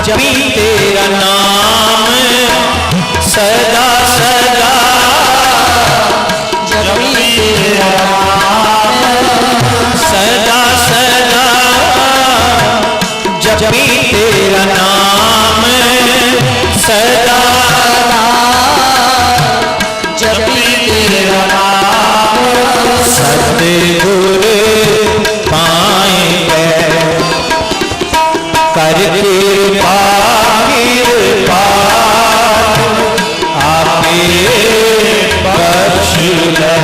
जपी तेरा नाम सदा सदा, जपी तेरा नाम सदा सदा, जपी तेरा नाम सदा, जपी तेरा नाम। सतगुर पाएंगे कर कृपा कृपा, आपे बख्श ले।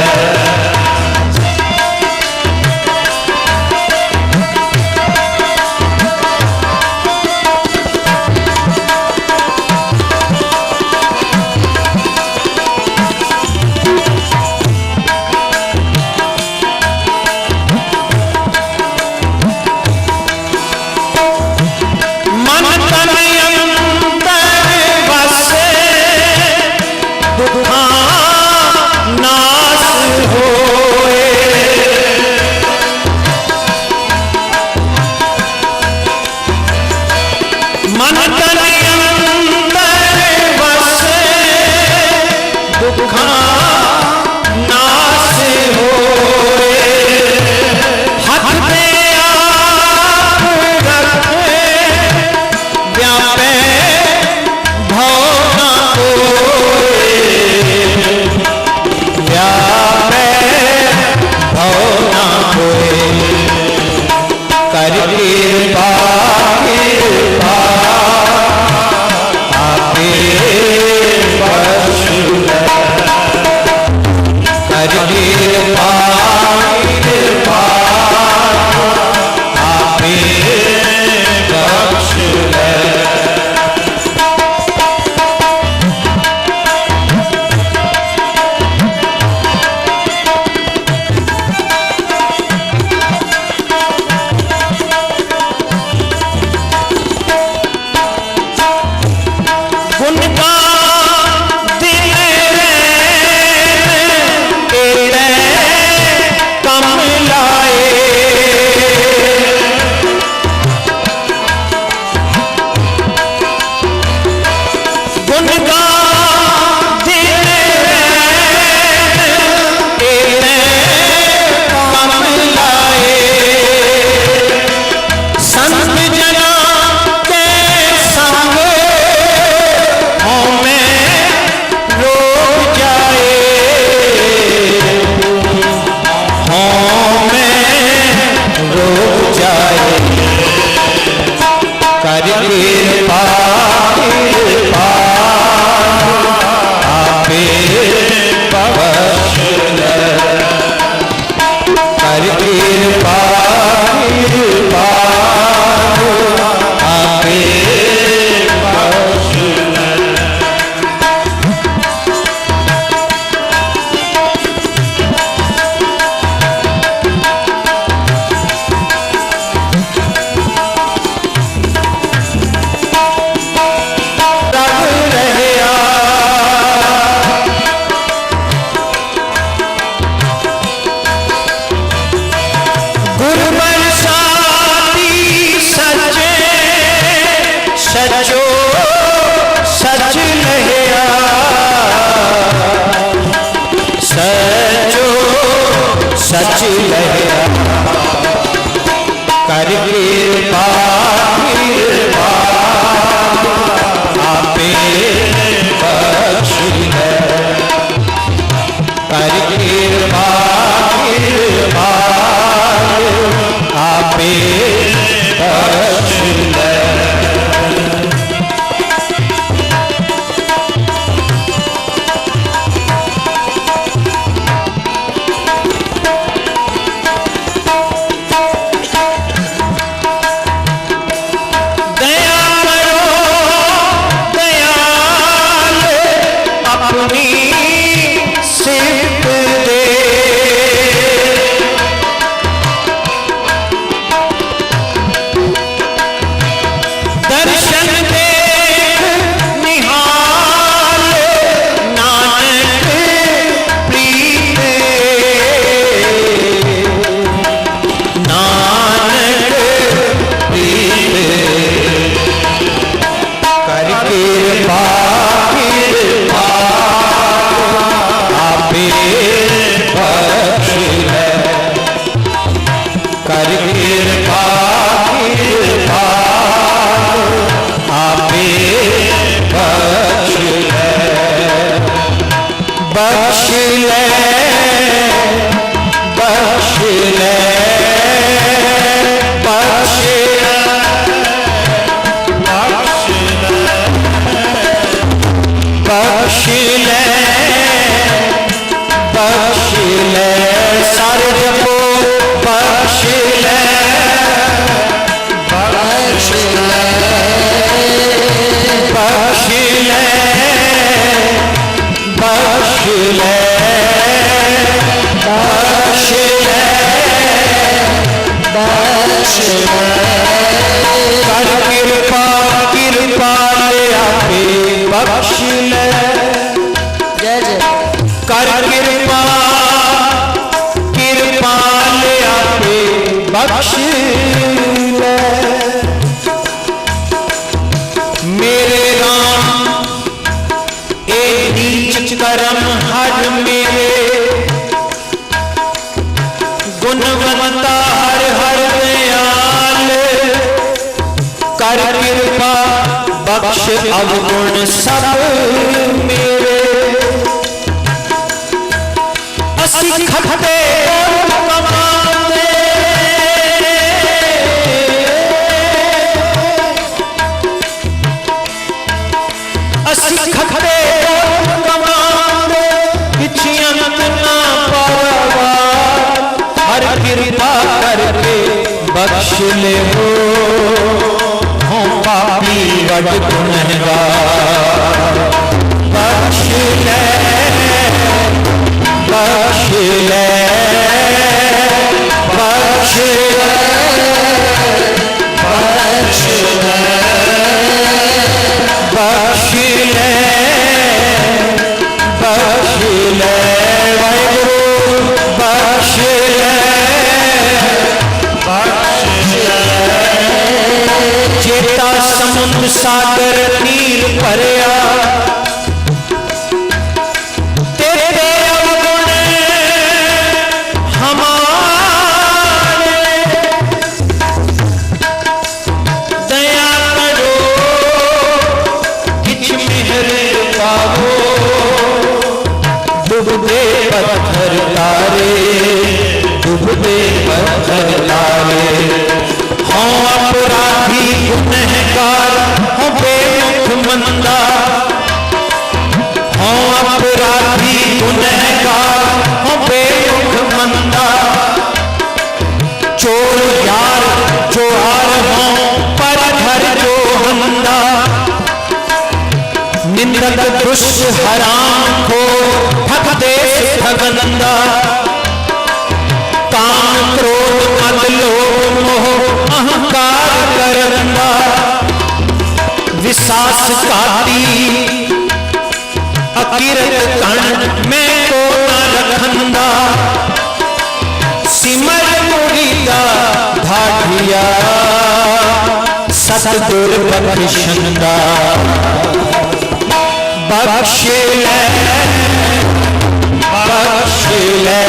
कर कृपा बख्श अवगुण सब मेरे असी खटे कमाने असी खटे कमाने किछियां ना परवा हर कृपा करके बख्श ले हो पापी वड गुनहगार बख्श ले बख्श ले बख्श ले बख्श ले बख्श ले बख्श ले वाहिगुरु बख्श ले चेता समुद्र सागर नीर भरिया तेरे अवगुण हमारे दया करो किछ मेहर पावो डूबते पत्थर तारे डूबते पत्थर तारे हों अपराधी गुनहगार हों बेमुख मंदा हों अपराधी गुनहगार हों बेमुख मंदा चोर यार चोहार हों पर घर जो हंदा निंदक दुष्ट हराम को ठग देश ठगनंदा काम क्रोध मद लोभ मोह अहंकार करंदा विश्वास काती अकिरत कण मैं को न रखंदा सिमर मुरीदा धाढ़िया सतगुर बख्शंदा बख्श ले बख्श ले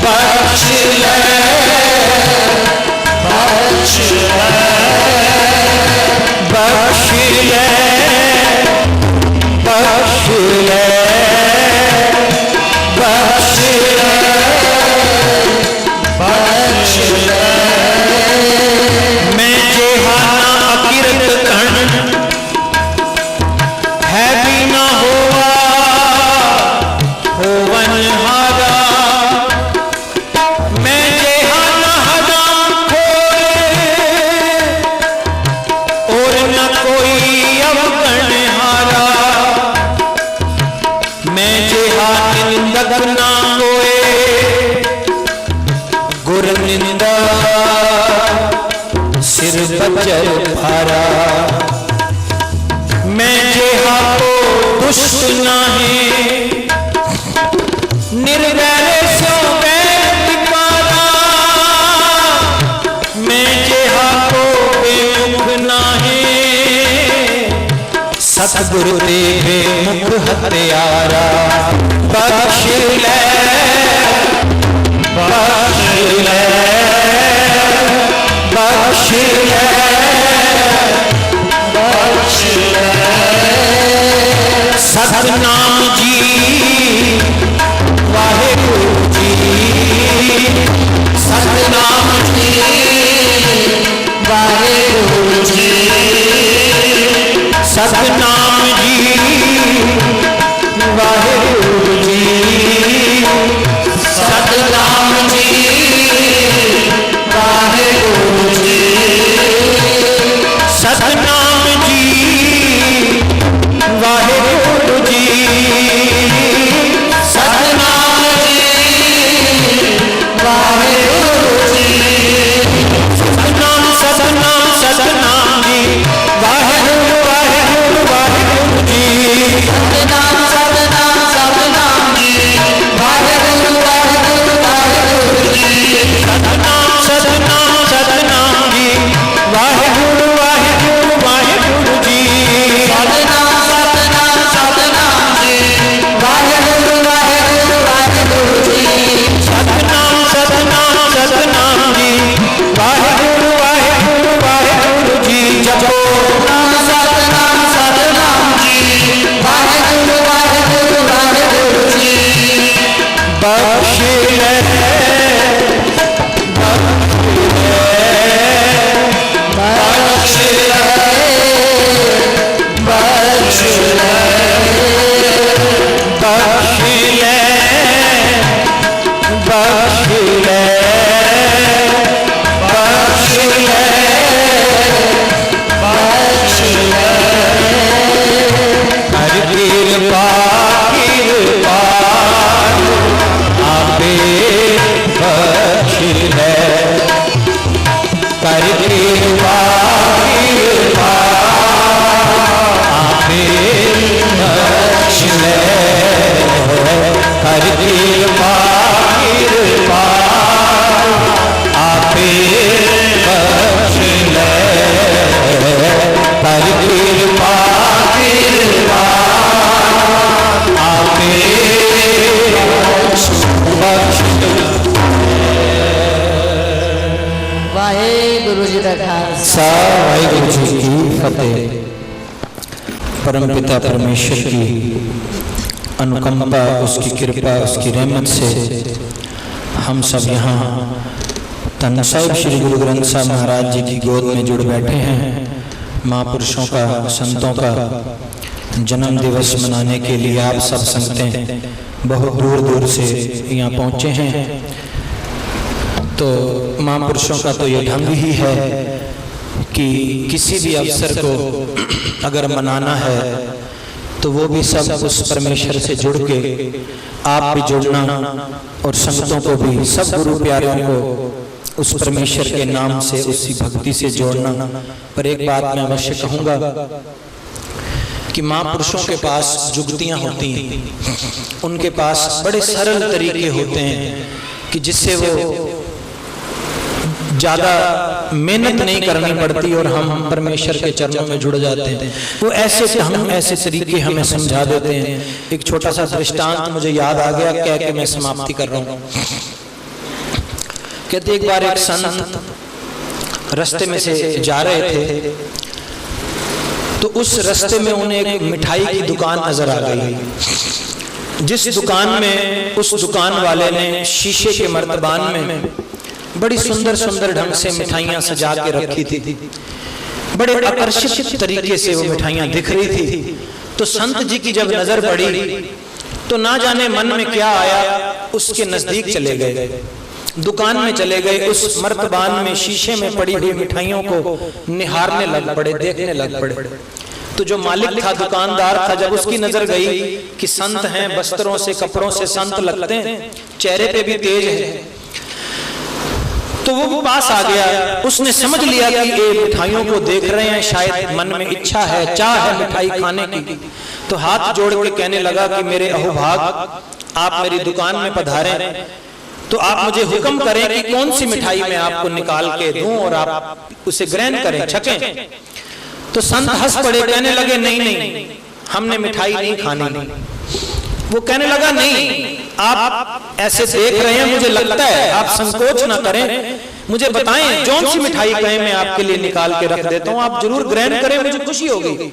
बख्श ले बख्श ले बख्श ले बख्श ले बख्श ले बख्श ले मैं जेहाना अकिरत कण है भी ना होवा होवन हारा मैं जेहाना हराम खोए और न कोई अवगण हारा मैं जेहान निंदक ना कोए गुर निंदा सिर बजर भारा मैं जेहा को दुष्ट नाही निर्वैर सो वैर विकारा मैं जेहा को बेमुख नाही सतगुरु देवे मुख हत्यारा बख्श ले बख्श ले बख्श ले बख्श ले सतनाम जी वाहिगुरु जी सतनाम जी वाहिगुरु जी सतनाम जी वाहिगुरु जी सतनाम जी वाहिगुरु जी सतनाम जी वाहिगुरु जी कृपा कृपा आपे बख्श ले, हर कृपा कृपा आपे बख्श ले, हर कृपा कृपा आपे बख्श ले। वाहेगुरु जी का खालसा, वाहेगुरु जी की फतेह। परमपिता परमेश्वर की अनुकंपा, उसकी कृपा, उसकी रहमत से हम सब यहाँ धन साहिब श्री गुरु ग्रंथ साहब महाराज जी की गोद में जुड़ बैठे हैं। महापुरुषों का, संतों का जन्म दिवस मनाने के लिए आप सब संगतें बहुत दूर दूर से यहाँ पहुँचे हैं। तो महापुरुषों का तो ये ढंग ही है कि किसी भी अवसर को अगर मनाना है तो वो भी सब उस परमेश्वर से जुड़ के, आप भी जुड़ना और संगतों को भी, सब गुरु प्यारों को उस परमेश्वर के नाम से, उसी भक्ति से जोड़ना। पर एक बात मैं अवश्य कहूँगा कि महापुरुषों के पास जुगतियाँ होती हैं, उनके पास बड़े सरल तरीके होते हैं कि जिससे वो ज़्यादा मेहनत नहीं करनी पड़ती और हम परमेश्वर के चरणों में जुड़ जाते हैं। वो ऐसे तरीके हमें समझा देते हैं। एक छोटा सा दृष्टांत मुझे याद आ गया, कह के मैं समाप्ति कर रहा हूँ। कहते एक बार एक संत रास्ते में से जा रहे थे, तो उस रास्ते में उन्हें एक मिठाई की दुकान नजर आ गई, जिस दुकान में उस दुकान वाले ने शीशे के मर्तबान में बड़ी सुंदर सुंदर ढंग से मिठाइयाँ सजा के रखी थी। बड़े आकर्षित तरीके से वो मिठाइयाँ दिख रही थी। तो संत जी की जब नजर पड़ी तो ना जाने मन में क्या आया, उसके नजदीक चले गए, दुकान में चले गए, उस मर्तबान में शीशे में पड़ी हुई मिठाइयों को निहारने लग पड़े, देखने लग पड़े। तो जो मालिक था, दुकानदार था, जब उसकी नजर गई कि संत हैं, वस्त्रों से, कपड़ों से संत लगते हैं, चेहरे पे भी तेज है, तो वो पास आ गया। उसने समझ लिया कि ये मिठाइयों को देख रहे हैं, शायद मन में इच्छा है, चाह है मिठाई खाने की। तो हाथ जोड़ के कहने लगा कि मेरे अहोभाग, आप मेरी दुकान में पधारे, तो आप मुझे हुक्म करें कि कौन सी मिठाई मैं आपको निकाल के दूं और आप उसे ग्रहण करें, छकें। तो संत हंस पड़े, कहने लगे नहीं नहीं, हमने मिठाई नहीं खानी। वो कहने लगा नहीं, आप ऐसे देख रहे हैं, मुझे लगता है, आप संकोच ना करें, मुझे बताएं कौन सी मिठाई कहें, मैं आपके लिए निकाल के रख देता हूं, आप जरूर ग्रहण करें, मुझे खुशी होगी।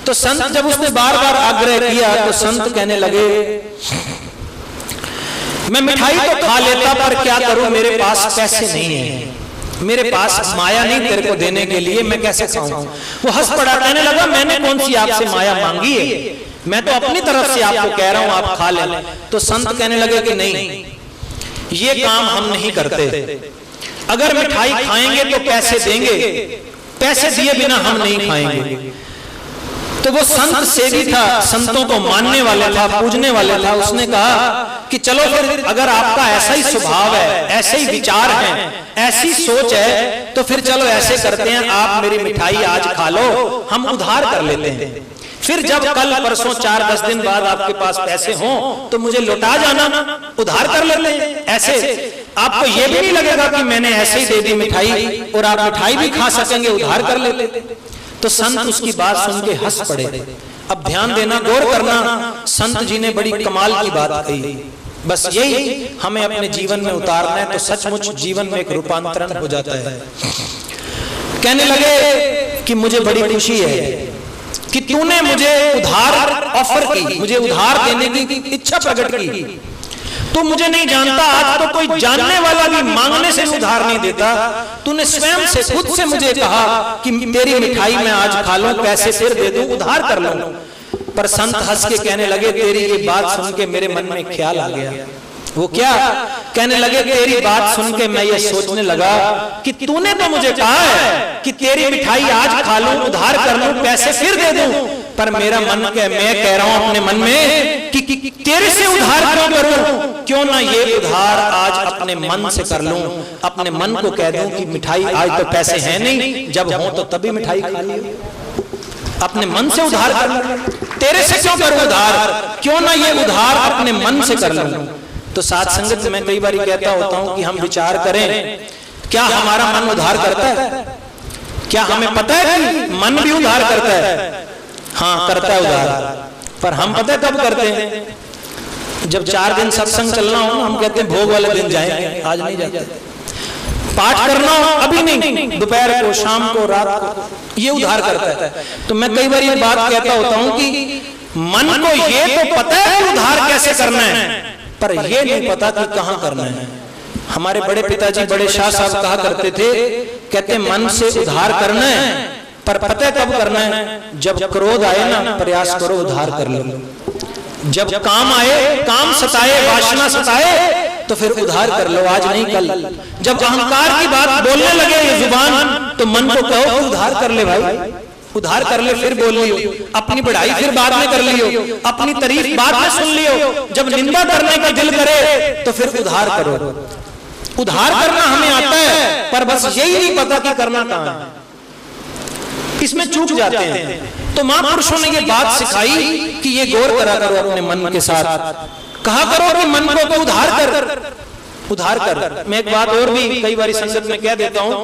तो संत, जब उसने बार बार आग्रह किया तो संत कहने लगे मैं मिठाई तो खा लेता, पर क्या करूं, मेरे पास पैसे नहीं है, मेरे पास माया नहीं तेरे को देने के लिए, मैं कैसे खाऊं। वो हंस पड़ा, कहने लगा मैंने कौन सी आपसे माया मांगी है, मैं तो अपनी तरफ से आपको कह रहा हूं आप खा लें। तो संत कहने लगे कि नहीं, ये काम हम नहीं करते, अगर मिठाई खाएंगे तो पैसे देंगे, पैसे दिए बिना हम नहीं खाएंगे। तो वो संत सेवी था, संतों को मानने वाला था, पूजने वाला था। उसने कहा कि चलो फिर, अगर आपका ऐसा ही स्वभाव है, ऐसे ही विचार हैं, ऐसी सोच है, तो फिर चलो ऐसे करते हैं, आप मेरी मिठाई आज खा लो, हम उधार कर लेते हैं, फिर जब कल परसों 4-10 दिन बाद आपके पास पैसे हों तो मुझे लौटा जाना, उधार कर लेते हैं। ऐसे आपको ये भी नहीं लगेगा कि मैंने ऐसे ही दे दी मिठाई, और आप मिठाई भी खा सकेंगे, उधार कर लेते। तो संत उसकी बात सुन के हंस पड़े। अब ध्यान देना, गौर करना, संत जी ने बड़ी कमाल की बात कही। बस यही हमें अपने जीवन में उतारना है, तो सचमुच जीवन में एक रूपांतरण हो जाता है। कहने लगे कि मुझे बड़ी खुशी है कि तूने मुझे उधार ऑफर की, मुझे उधार देने की इच्छा प्रकट की। तू मुझे नहीं जानता, आज तो कोई जानने वाला भी मांगने से उधार नहीं देता, तूने स्वयं से, खुद से मुझे कहा कि तेरी मिठाई मैं आज खा लूं, पैसे फिर दे दूं, उधार कर लूं। पर संत हंस के कहने लगे, तेरी ये बात सुन के मेरे मन में ख्याल आ गया वो क्या कहने लगे, तेरी बात सुन के मैं ये सोचने लगा कि तूने तो मुझे कहा है कि तेरी मिठाई आज खा लूं, उधार कर लूं, पैसे फिर दे दूं, पर मेरा मन मैं कह रहा हूं अपने मन में कि तेरे से उधार क्यों करूं, क्यों ना ये उधार आज अपने मन से कर लूं, अपने मन को कह दूं कि मिठाई आज तो पैसे हैं नहीं, जब हो तो तभी मिठाई खा लियो, अपने मन से उधार कर, तेरे से क्यों करूं उधार, क्यों ना ये उधार अपने मन से कर लूं। तो साथ संगत में कई बार कहता होता हूं कि हम विचार करें, क्या हमारा मन उधार करता है? क्या हमें पता है कि मन भी उधार करता है? हाँ, करता है उधार, पर हम पता है कब करते हैं? जब 4 दिन सत्संग चलना हो, हम कहते हैं भोग वाले दिन जाएंगे, आज नहीं जाते। पाठ करना हो, अभी नहीं, दोपहर को, शाम को, रात को, ये उधार करता है। तो मैं कई बार ये बात कहता होता हूं कि मन को ये तो पता है कि उधार कैसे करना है, पर ये नहीं पता कि कहां करना है। हमारे बड़े पिताजी बड़े शाह साहब कहा करते थे, कहते मन से उधार करना है, पर पता है कब करना है? जब क्रोध आए ना, प्रयास करो उधार कर लो। जब काम आए, काम सताए, वासना सताए, तो फिर उधार कर लो, आज नहीं कल। जब अहंकार की बात बोलने लगे ये जुबान, तो मन को कहो कि उधार कर ले भाई, उधार कर ले, फिर बोल लियो, अपनी बढ़ाई फिर बाद में कर लियो, अपनी तारीफ बाद में सुन लियो, जब निंदा करने का दिल करे तो फिर उधार करो। उधार करना हमें आता है, पर बस यही नहीं पता कि करना कहां है, इसमें चूक जाते हैं। तो महापुरुषों ने ये बात सिखाई कि ये गौर करा करो अपने मन के साथ, कहा करो कि मन को तो उधार कर, उधार कर। मैं एक बात और भी कई बार संगत में कह देता हूं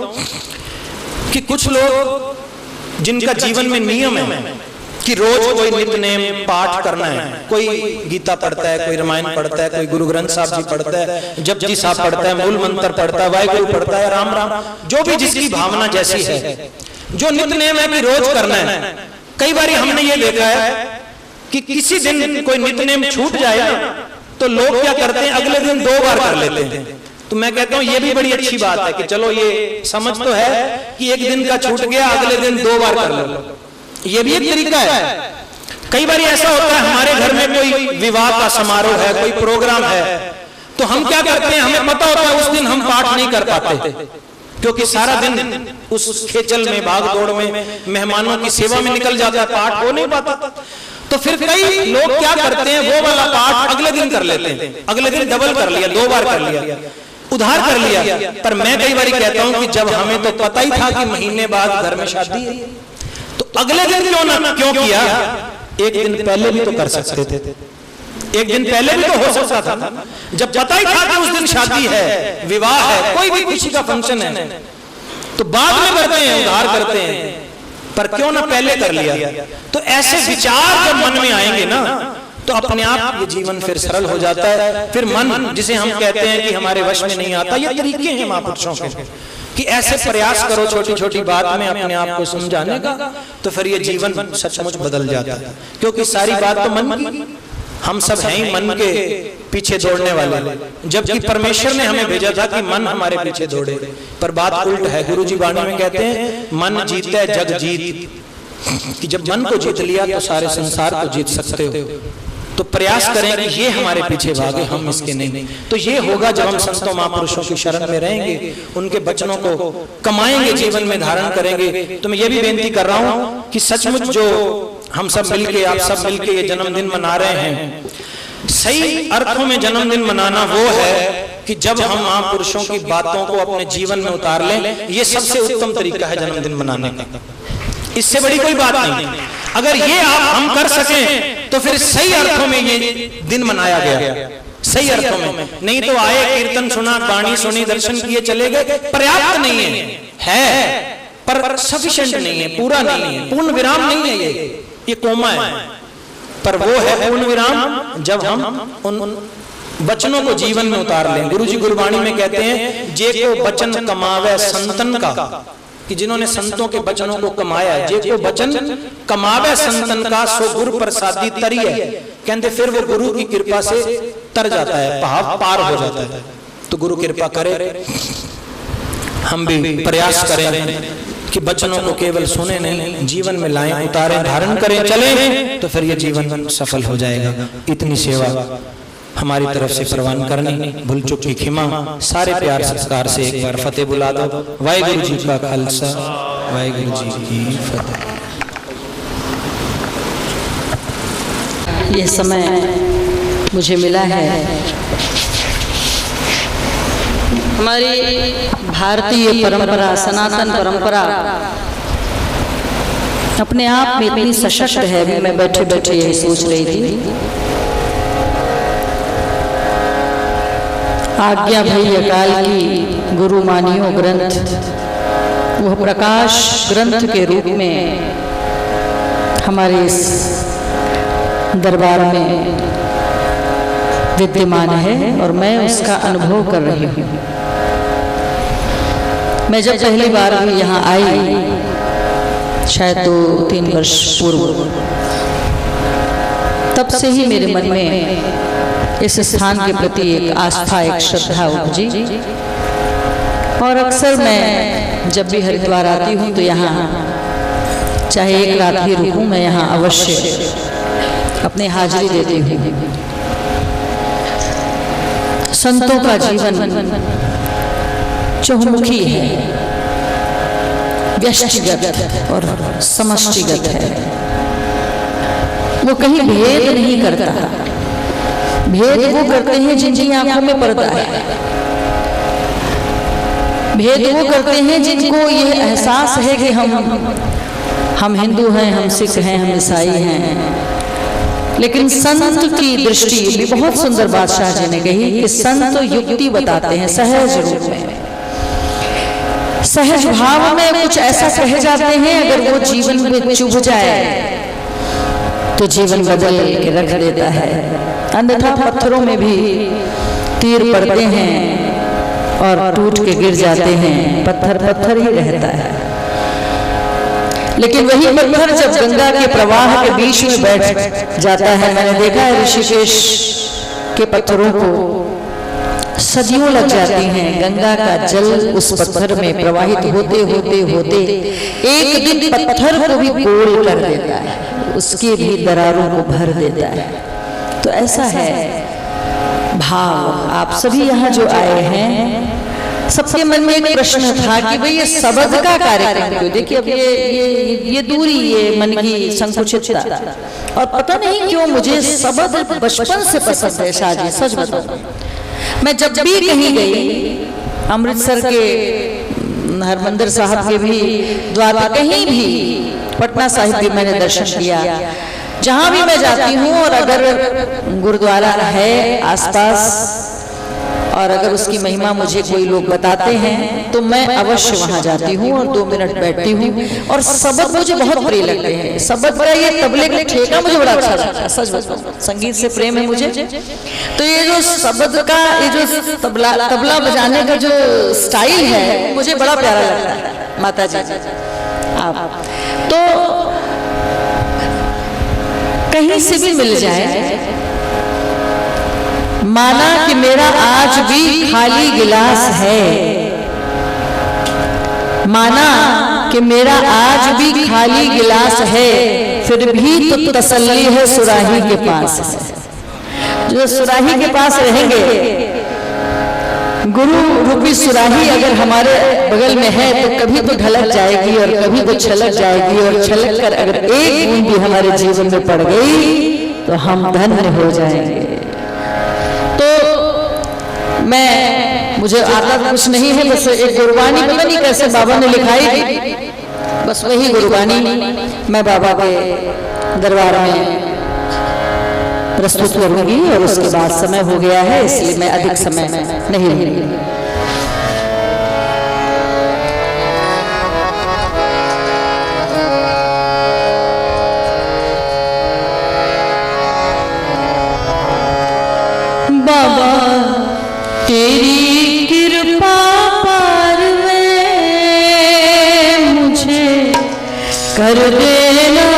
कि कुछ लोग जिनका जीवन में नियम है कि रोज कोई नित्य नेम पाठ करना है, कोई गीता पढ़ता है, कोई रामायण पढ़ता है, कोई गुरु ग्रंथ साहब जी पढ़ता है, जपजी साहब पढ़ता है, मूल मंत्र पढ़ता है, वाहिगुरु पढ़ता है, राम राम, जो भी जिसकी भावना जैसी है, जो नित्य नेम है कि रोज करना है। कई बार हमने ये देखा है कि किसी दिन कोई नित्य नेम छूट जाए ना, तो लोग क्या करते हैं, अगले दिन 2 बार कर लेते हैं। तो मैं कहता हूं ये भी बड़ी अच्छी बात है कि चलो ये समझ तो है कि एक दिन का छूट गया, अगले दिन 2 बार कर लो, ये भी एक तरीका है। कई बार ऐसा होता है हमारे घर में कोई विवाह का समारोह है, कोई प्रोग्राम है, तो हम क्या करते हैं, हमें पता होता है उस दिन हम पाठ नहीं कर पाते, क्योंकि सारा दिन उस खेचल में, भाग दौड़ में, मेहमानों की सेवा में निकल जाता है, पाठ हो नहीं पाता। तो फिर कई लोग क्या करते हैं, वो वाला पाठ अगले दिन कर लेते हैं, अगले दिन डबल कर लिया, 2 बार कर लिया, उधार कर लिया। पर मैं कई बार कहता हूं कि जब हमें तो पता ही था कि महीने बाद घर में शादी है, तो अगले दिन क्यों किया? एक दिन पहले भी तो कर सकते थे, एक दिन पहले भी तो हो सकता था, जब पता ही था कि उस दिन शादी है, विवाह है, कोई भी खुशी का फंक्शन है, तो बाद में करते हैं, उधार करते हैं, पर क्यों ना पहले कर लिया। तो ऐसे विचार जब मन में आएंगे ना, तो अपने आप ये जीवन फिर सरल हो जाता है। फिर मन जिसे हम कहते हैं कि हमारे वश में नहीं आता, ये तरीके हैं महापुरुषों के कि ऐसे प्रयास करो छोटी छोटी बात में अपने आप को समझाने का, तो फिर ये जीवन सचमुच बदल जाता है। क्योंकि सारी बात तो मन की, हम सब हैं ही मन के पीछे दौड़ने वाले, जबकि परमेश्वर ने हमें भेजा था कि मन हमारे पीछे दौड़े, पर बात उल्ट है। गुरु जी वाणी में कहते हैं मन जीते जग जीत, कि जब मन को जीत लिया तो सारे संसार को जीत सकते हो। तो प्रयास करें कि ये हमारे पीछे भागे, हम इसके नहीं। तो ये होगा जब हम संतों महापुरुषों की शरण में रहेंगे, उनके वचनों को कमाएंगे, जीवन में धारण करेंगे। तो मैं ये भी बेनती कर रहा हूं कि सचमुच जो हम सब मिलके, आप सब मिलके ये जन्मदिन मना रहे हैं, सही अर्थों में जन्मदिन मनाना वो है कि जब हम महापुरुषों की बातों को अपने जीवन में उतार लें। ये सबसे उत्तम तरीका है जन्मदिन मनाने का, इससे बड़ी कोई बात नहीं। अगर ये हम कर सकें तो फिर सही अर्थों में ये दिन मनाया गया, सही अर्थों में। नहीं तो आए, कीर्तन सुना, वाणी सुनी, दर्शन किए, चले गए, पर्याप्त नहीं है पर सफिशिएंट नहीं है, पूरा नहीं है, पूर्ण विराम नहीं है। ये कोमा है, पर वो है पूर्ण विराम जब हम उन वचनों को जीवन में उतार लें। गुरु जी गुरबाणी में कहते हैं, जे को वचन कमावे संतन का, कि जिन्होंने संतों के वचनों को कमाया, जे को वचन कमावे संतन का, सो गुरु प्रसादी तरी है। कहते फिर वो गुरु की कृपा से तर जाता है, भाव पार हो जाता है। तो गुरु कृपा करे, हम भी प्रयास करें कि वचनों को केवल सुने नहीं, जीवन में लाएं, उतारें, धारण करें, चलें, तो फिर ये जीवन सफल हो जाएगा। इतनी सेवा हमारी तरफ से प्रवान करनी, भूल चूक की खिमा, सारे प्यार सत्कार से एक बार फतेह बुला दो। वाहिगुरु जी का खालसा, वाहिगुरु जी की फतेह। ये समय मुझे मिला है हमारी भारतीय परंपरा, सनातन परंपरा अपने आप में इतनी सशक्त है। मैं बैठे बैठे यही सोच रही थी, आज्ञा भई अकाल की गुरु मानियो ग्रंथ, वह प्रकाश ग्रंथ के रूप में हमारे इस दरबार में विद्यमान है और मैं उसका अनुभव कर रही हूँ। मैं जब पहली बार यहाँ आई, शायद 2-3 वर्ष पूर्व, तब से ही मेरे मन में इस स्थान के प्रति एक आस्था, एक श्रद्धा उपजी। और अक्सर मैं जब भी हरिद्वार आती हूँ तो यहाँ चाहे एक रात ही रुकूं, मैं यहाँ अवश्य अपनी हाजिरी देती हूँ। संतों का जीवन चहुमुखी है, व्यष्टिगत और समष्टिगत है। वो कहीं भेद नहीं करता। भेद वो करते हैं जिनकी आंखों में पर्दा है। भेद वो करते हैं जिनको ये एहसास है कि हम हिंदू हैं, हम सिख हैं, हम ईसाई हैं। लेकिन संत की दृष्टि भी बहुत सुंदर बादशाह जी ने कही कि संत युक्ति बताते हैं सहज रूप में, सहज भाव में कुछ ऐसा कह जाते हैं, अगर वो जीवन में चुभ जाए तो जीवन बदल के रख देता है। अन्यथा पत्थरों में भी तीर पड़ते हैं और टूट के गिर जाते हैं, पत्थर पत्थर ही रहता है। लेकिन वही पत्थर जब गंगा के प्रवाह के बीच में बैठ जाता है, मैंने देखा है ऋषिकेश के पत्थरों को सदियों लग जाती हैं। गंगा का जल उस पत्थर में प्रवाहित होते होते होते एक दिन पत्थर को भी गोल कर देता है, उसके भी दरारों को भर देता है। तो ऐसा है भाव। आप सभी यहाँ जो आए हैं, सबके मन में एक प्रश्न था कि भाई ये शब्द का कार्यक्रम क्यों। देखिए अब ये दूरी, ये मन की संकुचितता, और पता नहीं क्यों मुझे शब्द बचपन से पसंद है। शादी सच बताऊं, मैं जब भी कहीं गई, अमृतसर के हरमंदिर साहब के भी द्वार पर, कहीं भी, पटना साहिब भी मैंने दर्शन किया, जहां भी मैं जाती हूँ, और अगर गुरुद्वारा है आसपास और अगर उसकी महिमा मुझे कोई लोग बताते हैं तो मैं अवश्य वहां जाती हूँ और 2 मिनट बैठती हूँ। और शब्द मुझे बहुत प्रिय लगते हैं। शब्द का ये तबले का ठेका मुझे बड़ा अच्छा लगता है, सच बताऊं, संगीत से प्रेम है मुझे। तो ये जो शब्द का ये जो तबला बजाने का जो स्टाइल है मुझे बड़ा प्यारा लगता है। माता जी आप तो कहीं से भी मिल जाए, माना कि मेरा आज भी खाली गिलास है, माना कि मेरा आज भी खाली गिलास है, फिर भी तो तसल्ली है सुराही के पास। जो सुराही के पास रहेंगे, गुरु रूपी सुराही अगर हमारे बगल में है तो कभी तो ढलक जाएगी और कभी तो छलक जाएगी, और छलक कर अगर एक बूंद भी हमारे जीवन में पड़ गई तो हम धन्य हो जाएंगे। मुझे आता कुछ नहीं है, बस एक गुरबानी पता नहीं कैसे बाबा ने लिखाई थी, बस वही गुरबानी मैं बाबा के दरबार में प्रस्तुत करूंगी। और उसके बाद समय हो गया है, इसलिए मैं अधिक समय नहीं लूंगी। बाबा तेरी कृपा पर वे मुझे कर देना